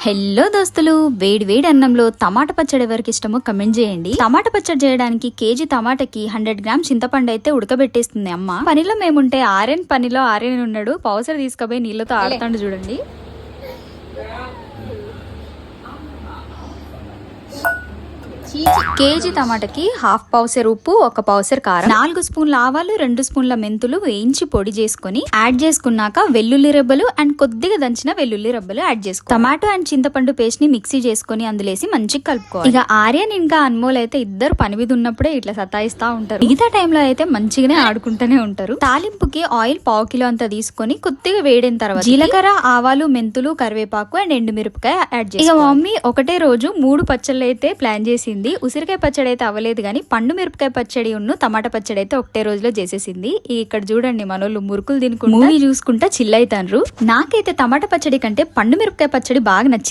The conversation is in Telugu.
హలో దోస్తులు, వేడి వేడి అన్నంలో టమాటా పచ్చడి ఎవరికి ఇష్టమో కమెంట్ చేయండి. టమాటా పచ్చడి చేయడానికి కేజీ టమాటాకి 100 గ్రామ్ చింతపండు అయితే ఉడకబెట్టేస్తుంది అమ్మ. పనిలో మేముంటే పనిలో ఆర్యన్ ఉన్నాడు. పౌసర్ తీసుకుపోయి నీళ్ళతో ఆడుతాడు చూడండి. కేజీ టమాటాకి హాఫ్ పౌసర్ ఉప్పు, 1 పౌసర్ కారం, 4 స్పూన్ల ఆవాలు, 2 స్పూన్ల మెంతులు వేయించి పొడి చేసుకుని యాడ్ చేసుకున్నాక వెల్లుల్లి రెబ్బలు అండ్ కొద్దిగా దంచిన వెల్లుల్లి రెబ్బలు యాడ్ చేసుకో. టమాటో అండ్ చింతపండు పేస్ట్ ని మిక్సీ చేసుకుని అందులేసి మంచిగా కలుపుకోవాలి. ఇక ఆర్యన్ ఇంకా అన్మోల్ అయితే ఇద్దరు పని మీద ఉన్నప్పుడే ఇట్లా సతాయిస్తా ఉంటారు. మిగతా టైంలో అయితే మంచిగానే ఆడుకుంటూనే ఉంటారు. తాలింపుకి ఆయిల్ 1/2 కిలో అంతా తీసుకొని కొద్దిగా వేడిన తర్వాత జీలకర్ర, ఆవాలు, మెంతులు, కరివేపాకు అండ్ ఎండుమిరపకాయ యాడ్ చేసి. ఇక మమ్మీ ఒకటే రోజు 3 పచ్చళ్ళు అయితే ప్లాన్ చేసింది. ఉసిరికాయ పచ్చడి అయితే అవ్వలేదు కానీ పండు మిరపకాయ పచ్చడి ఉన్ను టమాటా పచ్చడి అయితే ఒకటే రోజులో చేసేసింది. ఇక్కడ చూడండి మనోళ్ళు మురుకులు తినుకుంటూ మూవీ చూసుకుంటా చిల్ అవుతారు. నాకైతే టమాటా పచ్చడి కంటే పండు మిరపకాయ పచ్చడి బాగా నచ్చింది.